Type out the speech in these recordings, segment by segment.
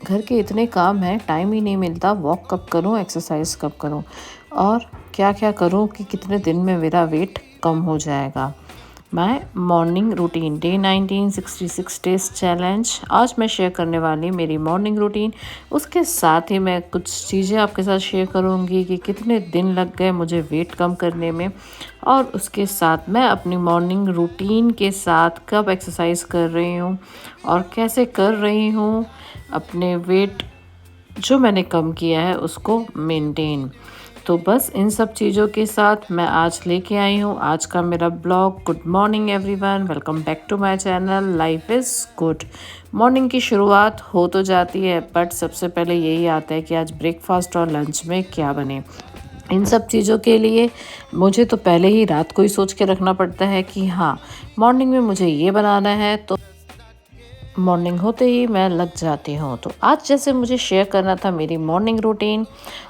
घर के इतने काम हैं, टाइम ही नहीं मिलता। वॉक कब करूँ, एक्सरसाइज कब करूँ और क्या-क्या करूँ कि कितने दिन में मेरा वेट कम हो जाएगा। My morning routine day 1966 days challenge. आज मैं शेयर करने वाली मेरी मॉर्निंग रूटीन। उसके साथ ही मैं कुछ चीज़ें आपके साथ शेयर करूँगी कि कितने दिन लग गए मुझे वेट कम करने में, और उसके साथ मैं अपनी मॉर्निंग रूटीन के साथ कब एक्सरसाइज कर रही हूँ और कैसे कर रही हूँ अपने वेट जो मैंने कम किया है उसको मेंटेन। तो बस इन सब चीज़ों के साथ मैं आज लेके आई हूँ आज का मेरा blog. Good morning everyone, welcome back to my channel life is good. Morning की शुरुआत हो तो जाती है, बट सबसे पहले यही आता है कि आज ब्रेकफास्ट और लंच में क्या बने। इन सब चीज़ों के लिए मुझे तो पहले ही रात को ही सोच के रखना पड़ता है कि हाँ, मॉर्निंग में मुझे ये बनाना है, तो मॉर्निंग होते ही मैं लग जाती हूँ। तो आज जैसे मुझे शेयर करना था मेरी मॉर्निंग रूटीन,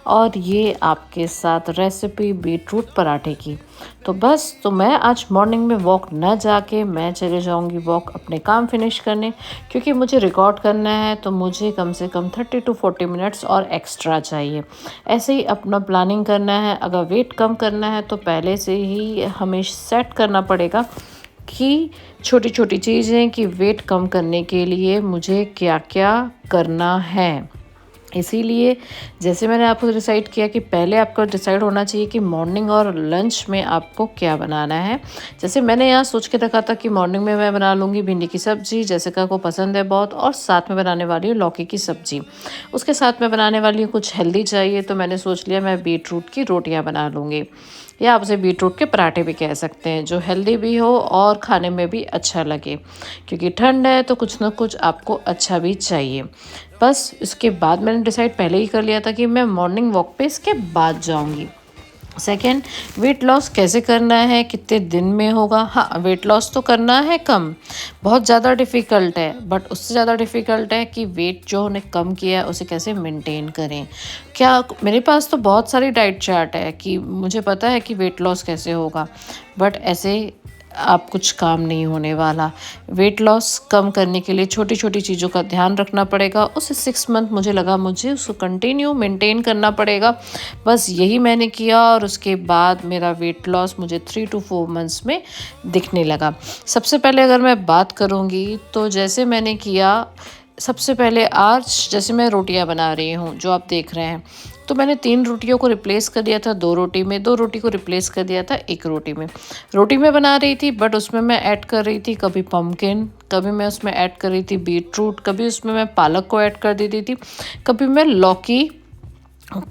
और ये आपके साथ रेसिपी बीटरूट पराठे की। तो मैं आज मॉर्निंग में वॉक ना जाके मैं चले जाऊँगी वॉक अपने काम फिनिश करने, क्योंकि मुझे रिकॉर्ड करना है तो मुझे कम से कम 30 to 40 मिनट्स और एक्स्ट्रा चाहिए। ऐसे ही अपना प्लानिंग करना है। अगर वेट कम करना है तो पहले से ही हमें सेट करना पड़ेगा कि छोटी-छोटी चीज़ें कि वेट कम करने के लिए मुझे क्या-क्या करना है। इसीलिए जैसे मैंने आपको डिसाइड किया कि पहले आपको डिसाइड होना चाहिए कि मॉर्निंग और लंच में आपको क्या बनाना है। जैसे मैंने यहाँ सोच के रखा था कि मॉर्निंग में मैं बना लूँगी भिंडी की सब्ज़ी, जैसिका को पसंद है बहुत, और साथ में बनाने वाली हूँ लौकी की सब्ज़ी। उसके साथ में बनाने वाली हूँ कुछ हेल्दी चाहिए, तो मैंने सोच लिया मैं बीटरूट की रोटियाँ बना लूँगी, या आप उसे बीटरूट के पराठे भी कह सकते हैं, जो हेल्दी भी हो और खाने में भी अच्छा लगे, क्योंकि ठंड है तो कुछ ना कुछ आपको अच्छा भी चाहिए। बस इसके बाद मैंने डिसाइड पहले ही कर लिया था कि मैं मॉर्निंग वॉक पे इसके बाद जाऊंगी। सेकंड, वेट लॉस कैसे करना है, कितने दिन में होगा। हाँ, वेट लॉस तो करना है कम, बहुत ज़्यादा डिफ़िकल्ट है, बट उससे ज़्यादा डिफ़िकल्ट है कि वेट जो उन्हें कम किया है उसे कैसे मेंटेन करें। क्या मेरे पास तो बहुत सारी डाइट चार्ट है कि मुझे पता है कि वेट लॉस कैसे होगा, बट ऐसे आप कुछ काम नहीं होने वाला। वेट लॉस कम करने के लिए छोटी-छोटी चीज़ों का ध्यान रखना पड़ेगा। उसे 6 मंथ मुझे लगा मुझे उसको कंटिन्यू मेंटेन करना पड़ेगा। बस यही मैंने किया, और उसके बाद मेरा वेट लॉस मुझे 3 to 4 मंथ्स में दिखने लगा। सबसे पहले अगर मैं बात करूँगी तो जैसे मैंने किया, सबसे पहले आज जैसे मैं रोटियां बना रही हूँ जो आप देख रहे हैं, तो मैंने 3 रोटियों को रिप्लेस कर दिया था 2 रोटी में, 2 रोटी को रिप्लेस कर दिया था 1 रोटी में। रोटी में बना रही थी, बट उसमें मैं ऐड कर रही थी कभी पम्पकिन, कभी मैं उसमें ऐड कर रही थी बीटरूट, कभी उसमें मैं पालक को ऐड कर देती थी, कभी मैं लौकी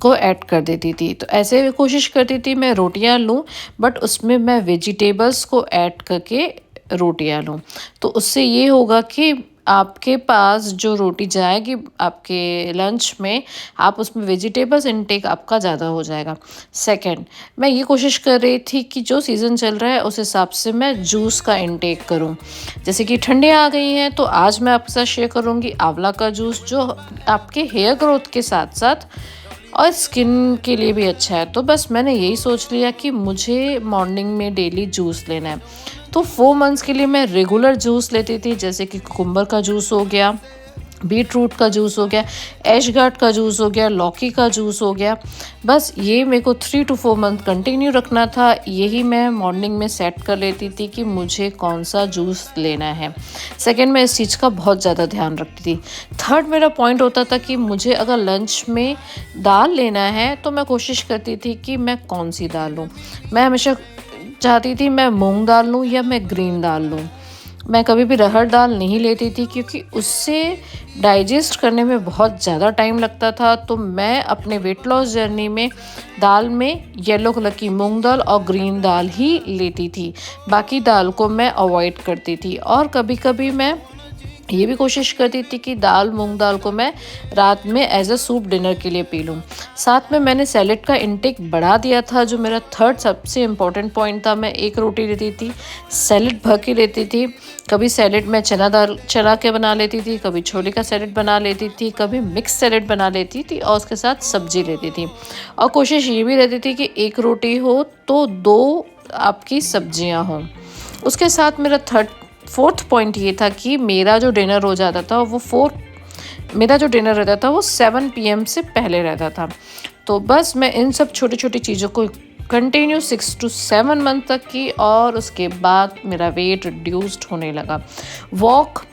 को ऐड कर देती थी। तो ऐसे कोशिश करती थी मैं रोटियां लूँ, बट उसमें मैं वेजिटेबल्स को ऐड करके रोटियां लूँ। तो उससे ये होगा कि आपके पास जो रोटी जाएगी आपके लंच में, आप उसमें वेजिटेबल्स इनटेक आपका ज़्यादा हो जाएगा। सेकंड, मैं ये कोशिश कर रही थी कि जो सीज़न चल रहा है उस हिसाब से मैं जूस का इनटेक करूं। जैसे कि ठंडियाँ आ गई हैं, तो आज मैं आपके साथ शेयर करूंगी आंवला का जूस, जो आपके हेयर ग्रोथ के साथ साथ और स्किन के लिए भी अच्छा है। तो बस मैंने यही सोच लिया कि मुझे मॉर्निंग में डेली जूस लेना है। तो 4 मंथ्स के लिए मैं रेगुलर जूस लेती थी, जैसे कि कुकुम्बर का जूस हो गया, बीटरूट का जूस हो गया, ऐशगार्ड का जूस हो गया, लौकी का जूस हो गया। बस ये मेरे को 3 to 4 मंथ कंटिन्यू रखना था। यही मैं मॉर्निंग में सेट कर लेती थी कि मुझे कौन सा जूस लेना है। सेकंड, मैं इस चीज़ का बहुत ज़्यादा ध्यान रखती थी। थर्ड, मेरा पॉइंट होता था कि मुझे अगर लंच में दाल लेना है तो मैं कोशिश करती थी कि मैं कौन सी दाल लूँ। मैं हमेशा चाहती थी मैं मूंग दाल लूँ या मैं ग्रीन दाल लूँ। मैं कभी भी अरहर दाल नहीं लेती थी, क्योंकि उससे डाइजेस्ट करने में बहुत ज़्यादा टाइम लगता था। तो मैं अपने वेट लॉस जर्नी में दाल में येलो कलर की मूंग दाल और ग्रीन दाल ही लेती थी, बाकी दाल को मैं अवॉइड करती थी। और कभी कभी मैं ये भी कोशिश करती थी कि मूंग दाल को मैं रात में एज अ सूप डिनर के लिए पी लूँ। साथ में मैंने सैलेड का इंटेक बढ़ा दिया था, जो मेरा थर्ड सबसे इम्पॉर्टेंट पॉइंट था। मैं 1 रोटी लेती थी, सैलेड भर के लेती थी। कभी सैलेड में चना के बना लेती थी, कभी छोले का सैलेड बना लेती थी, कभी मिक्स सैलेड बना लेती थी, और उसके साथ सब्जी लेती थी। और कोशिश ये भी रहती थी कि 1 रोटी हो तो 2 आपकी सब्जियां हों। उसके साथ मेरा फोर्थ पॉइंट ये था कि मेरा जो डिनर हो जाता था वो 4 मेरा जो डिनर रहता था वो 7 PM से पहले रहता था। तो बस मैं इन सब छोटी-छोटी चीज़ों को कंटिन्यू 6 टू 7 मंथ तक की, और उसके बाद मेरा वेट रिड्यूस्ड होने लगा। वॉक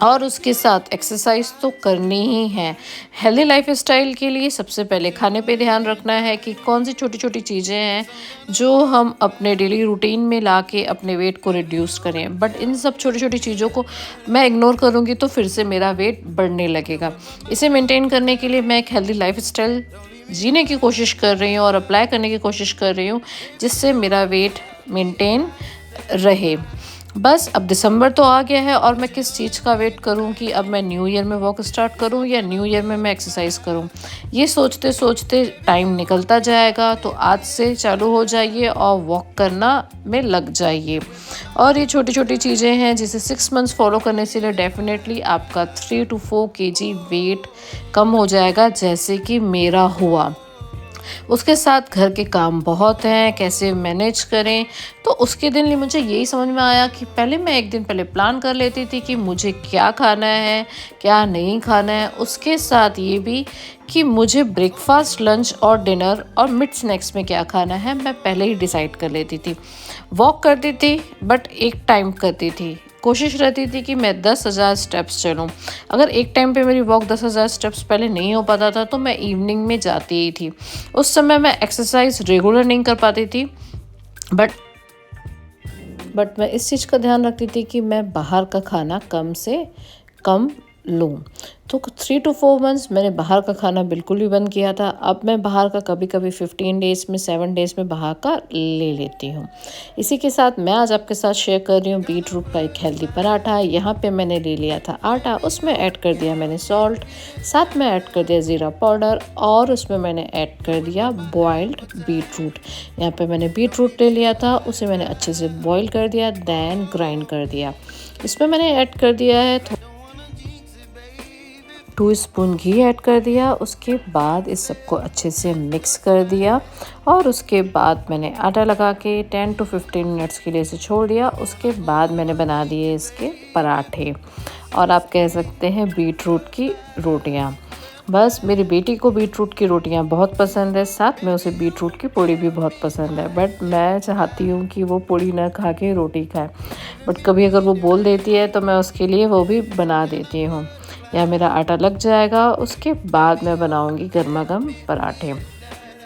और उसके साथ एक्सरसाइज तो करनी ही है। हेल्दी लाइफस्टाइल के लिए सबसे पहले खाने पे ध्यान रखना है कि कौन सी छोटी-छोटी चीज़ें हैं जो हम अपने डेली रूटीन में लाके अपने वेट को रिड्यूस करें। बट इन सब छोटी-छोटी चीज़ों को मैं इग्नोर करूँगी तो फिर से मेरा वेट बढ़ने लगेगा। इसे मेंटेन करने के लिए मैं एक हेल्दी लाइफस्टाइल जीने की कोशिश कर रही हूँ और अप्लाई करने की कोशिश कर रही हूँ, जिससे मेरा वेट मेंटेन रहे। बस अब दिसंबर तो आ गया है और मैं किस चीज़ का वेट करूं कि अब मैं न्यू ईयर में वॉक स्टार्ट करूं या न्यू ईयर में मैं एक्सरसाइज करूं। ये सोचते सोचते टाइम निकलता जाएगा, तो आज से चालू हो जाइए और वॉक करना में लग जाइए। और ये छोटी छोटी चीज़ें हैं जिसे 6 मंथ्स फॉलो करने से लिए डेफिनेटली आपका 3 to 4 kg वेट कम हो जाएगा, जैसे कि मेरा हुआ। उसके साथ घर के काम बहुत हैं, कैसे मैनेज करें। तो उसके दिन लिए मुझे यही समझ में आया कि पहले मैं एक दिन पहले प्लान कर लेती थी कि मुझे क्या खाना है, क्या नहीं खाना है। उसके साथ ये भी कि मुझे ब्रेकफास्ट, लंच और डिनर और मिड स्नैक्स में क्या खाना है, मैं पहले ही डिसाइड कर लेती थी। वॉक करती थी बट एक टाइम करती थी। कोशिश रहती थी कि मैं 10,000 स्टेप्स चलूं। अगर एक टाइम पे मेरी वॉक 10,000 स्टेप्स पहले नहीं हो पाता था तो मैं इवनिंग में जाती ही थी। उस समय मैं एक्सरसाइज रेगुलर नहीं कर पाती थी, बट मैं इस चीज़ का ध्यान रखती थी कि मैं बाहर का खाना कम से कम लूँ। तो 3 to 4 मंथ्स मैंने बाहर का खाना बिल्कुल भी बंद किया था। अब मैं बाहर का कभी कभी 15 डेज़ में, 7 डेज़ में बाहर का ले लेती हूँ। इसी के साथ मैं आज आपके साथ शेयर कर रही हूँ बीट रूट का एक हेल्दी पराठा। यहाँ पे मैंने ले लिया था आटा, उसमें ऐड कर दिया मैंने सॉल्ट, साथ में ऐड कर दिया ज़ीरा पाउडर, और उसमें मैंने ऐड कर दिया बॉइल्ड बीट रूट। यहाँ पे मैंने बीट रूट ले लिया था, उसे मैंने अच्छे से बॉईल कर दिया, दैन ग्राइंड कर दिया। इसमें मैंने ऐड कर दिया है 2 स्पून घी ऐड कर दिया। उसके बाद इस सबको अच्छे से मिक्स कर दिया, और उसके बाद मैंने आटा लगा के 10 to 15 मिनट्स के लिए इसे छोड़ दिया। उसके बाद मैंने बना दिए इसके पराठे, और आप कह सकते हैं बीट रूट की रोटियां। बस मेरी बेटी को बीट रूट की रोटियां बहुत पसंद है, साथ में उसे बीट रूट की पूड़ी भी बहुत पसंद है। बट मैं चाहती हूँ कि वो पूड़ी ना खा के रोटी खाए, बट कभी अगर वो बोल देती है तो मैं उसके लिए वो भी बना देती हूँ। या मेरा आटा लग जाएगा, उसके बाद मैं बनाऊँगी गर्मा गर्म पराठे।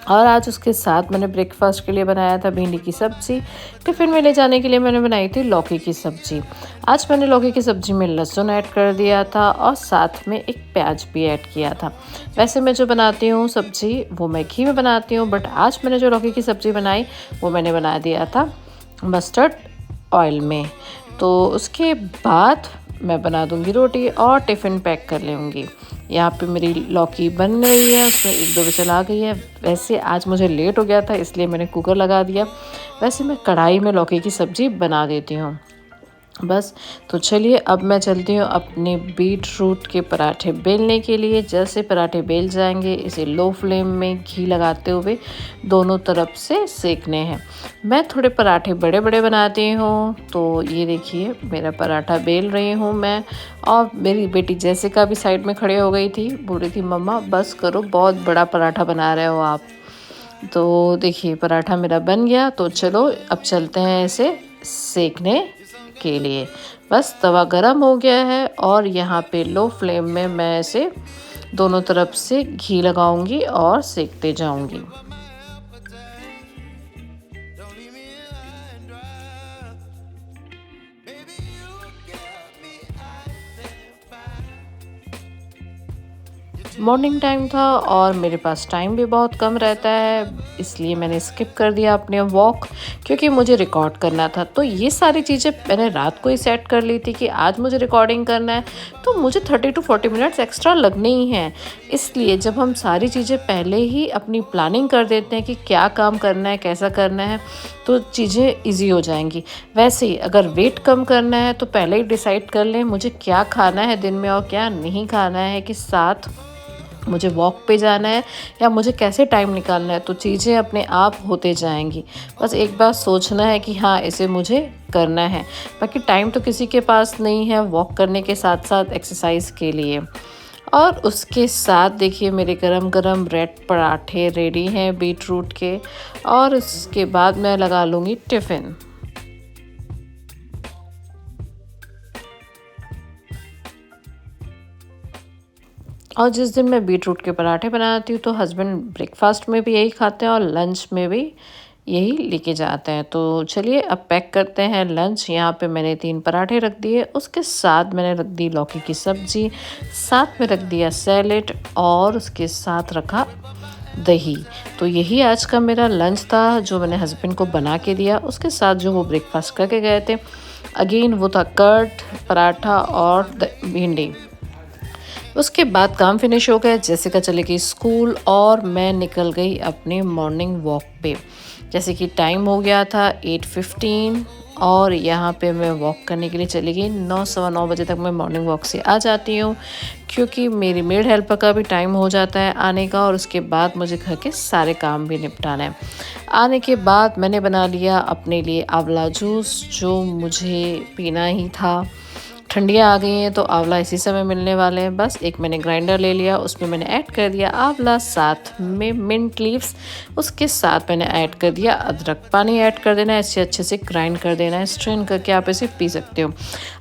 और आज उसके साथ मैंने ब्रेकफास्ट के लिए बनाया था भिंडी की सब्ज़ी। टिफ़िन में ले जाने के लिए मैंने बनाई थी लौकी की सब्ज़ी। आज मैंने लौकी की सब्ज़ी में लहसुन ऐड कर दिया था, और साथ में एक प्याज भी ऐड किया था। वैसे मैं जो बनाती हूँ सब्ज़ी वो मैं घी में बनाती हूँ, बट आज मैंने जो लौकी की सब्ज़ी बनाई वो मैंने बना दिया था मस्टर्ड ऑयल में। तो उसके बाद मैं बना दूंगी रोटी और टिफ़िन पैक कर लूँगी। यहाँ पे मेरी लौकी बन रही है, उसमें 1-2 विसल आ गई है। वैसे आज मुझे लेट हो गया था इसलिए मैंने कुकर लगा दिया। वैसे मैं कढ़ाई में लौकी की सब्ज़ी बना देती हूँ। बस, तो चलिए अब मैं चलती हूँ अपने बीट रूट के पराठे बेलने के लिए। जैसे पराठे बेल जाएंगे इसे लो फ्लेम में घी लगाते हुए दोनों तरफ से सेकने हैं। मैं थोड़े पराठे बड़े बड़े बनाती हूँ, तो ये देखिए मेरा पराठा बेल रही हूँ मैं। और मेरी बेटी जैसिका भी साइड में खड़े हो गई थी, बोल रही थी मम्मा बस करो, बहुत बड़ा पराठा बना रहे हो आप। तो देखिए पराठा मेरा बन गया, तो चलो अब चलते हैं इसे सेकने के लिए। बस तवा गरम हो गया है, और यहाँ पे लो फ्लेम में मैं इसे दोनों तरफ से घी लगाऊंगी और सेकते जाऊंगी। मॉर्निंग टाइम था और मेरे पास टाइम भी बहुत कम रहता है, इसलिए मैंने स्किप कर दिया अपने वॉक, क्योंकि मुझे रिकॉर्ड करना था। तो ये सारी चीज़ें मैंने रात को ही सेट कर ली थी कि आज मुझे रिकॉर्डिंग करना है, तो मुझे 30 to 40 मिनट्स एक्स्ट्रा लगने ही हैं। इसलिए जब हम सारी चीज़ें पहले ही अपनी प्लानिंग कर देते हैं कि क्या काम करना है, कैसा करना है, तो चीज़ें ईजी हो जाएंगी। वैसे ही अगर वेट कम करना है तो पहले ही डिसाइड कर लें मुझे क्या खाना है दिन में और क्या नहीं खाना है, कि साथ मुझे वॉक पे जाना है या मुझे कैसे टाइम निकालना है, तो चीज़ें अपने आप होते जाएंगी। बस एक बार सोचना है कि हाँ इसे मुझे करना है। बाकी टाइम तो किसी के पास नहीं है वॉक करने के साथ साथ एक्सरसाइज के लिए। और उसके साथ देखिए मेरे गरम गरम रेड पराठे रेडी हैं बीट रूट के। और उसके बाद मैं लगा लूँगी टिफ़िन। और जिस दिन मैं बीट रूट के पराठे बनाती हूँ तो हस्बैंड ब्रेकफास्ट में भी यही खाते हैं और लंच में भी यही लेके जाते हैं। तो चलिए अब पैक करते हैं लंच। यहाँ पे मैंने 3 पराठे रख दिए, उसके साथ मैंने रख दी लौकी की सब्जी, साथ में रख दिया सैलेड और उसके साथ रखा दही। तो यही आज का मेरा लंच था जो मैंने हस्बैंड को बना के दिया। उसके साथ जो वो ब्रेकफास्ट करके गए थे अगेन वो था कर्ड, पराठा और भिंडी। उसके बाद काम फिनिश हो गया, जेसिका चली गई स्कूल और मैं निकल गई अपने मॉर्निंग वॉक पे। जैसे कि टाइम हो गया था 8:15 और यहाँ पे मैं वॉक करने के लिए चली गई। 9 सवा 9 बजे तक मैं मॉर्निंग वॉक से आ जाती हूँ क्योंकि मेरी मेड हेल्पर का भी टाइम हो जाता है आने का और उसके बाद मुझे घर के सारे काम भी निपटाना है। आने के बाद मैंने बना लिया अपने लिए आंवला जूस जो मुझे पीना ही था। ठंडियाँ आ गई हैं तो आंवला इसी समय मिलने वाले हैं। बस एक मैंने ग्राइंडर ले लिया, उसमें मैंने ऐड कर दिया आंवला, साथ में मिंट लीव्स, उसके साथ मैंने ऐड कर दिया अदरक। पानी ऐड कर देना है, इसे अच्छे से ग्राइंड कर देना है, स्ट्रेन करके आप इसे पी सकते हो।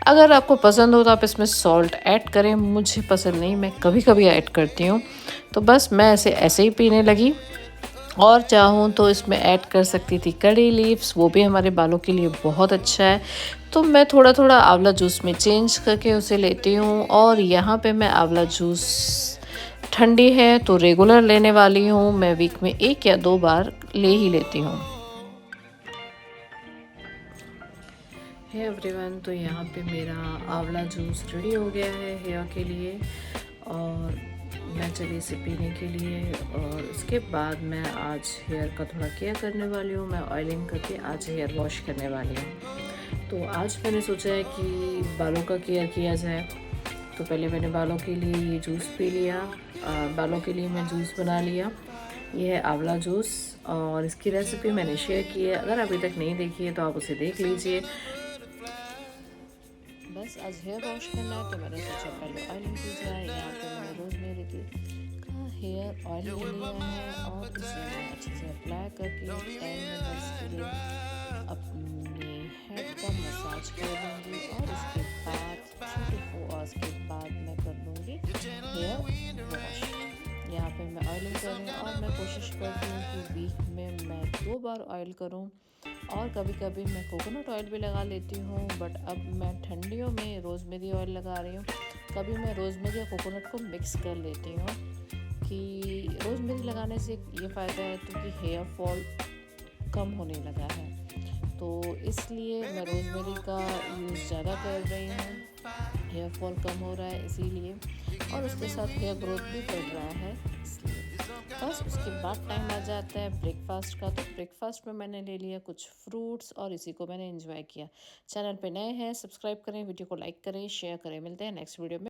अगर आपको पसंद हो तो आप इसमें सॉल्ट ऐड करें, मुझे पसंद नहीं, मैं कभी कभी ऐड करती हूँ। तो बस मैं इसे ऐसे ही पीने लगी और चाहूँ तो इसमें ऐड कर सकती थी कड़ी लीव्स, वो भी हमारे बालों के लिए बहुत अच्छा है। तो मैं थोड़ा थोड़ा आंवला जूस में चेंज करके उसे लेती हूँ। और यहाँ पे मैं आंवला जूस ठंडी है तो रेगुलर लेने वाली हूँ, मैं वीक में 1 या 2 बार ले ही लेती हूँ। हे एवरीवन, तो यहाँ पे मेरा आंवला जूस रेडी हो गया है हेयर के लिए और मैं चली इसे पीने के लिए। और उसके बाद मैं आज हेयर का थोड़ा केयर करने वाली हूँ। मैं ऑयलिंग करके आज हेयर वॉश करने वाली हूँ। तो आज मैंने सोचा है कि बालों का केयर किया जाए। तो पहले मैंने बालों के लिए ये जूस पी लिया, बालों के लिए मैं जूस बना लिया। ये है आंवला जूस और इसकी रेसिपी मैंने शेयर की है, अगर अभी तक नहीं देखी है तो आप उसे देख लीजिए। बस आज हेयर वॉश करना है तो मैंने सोचा पहले ऑयलिंग की जाए। यहाँ पे मैंने रोजमेरी का हेयर ऑयल ले लिया है और इसे मैं अच्छे से अप्लाई करके 10 मिनट्स के लिए अपने हेड का मसाज कर दूँगी और उसके बाद 3 to 4 आवर्स के बाद मैं कर लूँगी हेयर वॉश। यहाँ पे मैं ऑयलिंग कर रही हूँ और मैं कोशिश करती हूँ कि वीक में मैं 2 बार ऑयल करूँ और कभी कभी मैं कोकोनट ऑयल भी लगा लेती हूँ। बट अब मैं ठंडियों में रोज़मेरी ऑयल लगा रही हूँ। कभी मैं रोज़मेरी या कोकोनट को मिक्स कर लेती हूँ कि रोज़मेरी लगाने से ये फ़ायदा है क्योंकि हेयर फॉल कम होने लगा है, तो इसलिए मैं रोज़मेरी का यूज़ ज़्यादा कर रही हूँ। हेयर फॉल कम हो रहा है इसीलिए, और उसके साथ हेयर ग्रोथ भी बढ़ रहा है इसलिए। बस उसके बाद टाइम आ जाता है ब्रेकफास्ट का। तो ब्रेकफास्ट में मैंने ले लिया कुछ फ्रूट्स और इसी को मैंने एंजॉय किया। चैनल पे नए हैं सब्सक्राइब करें, वीडियो को लाइक करें, शेयर करें। मिलते हैं नेक्स्ट वीडियो में।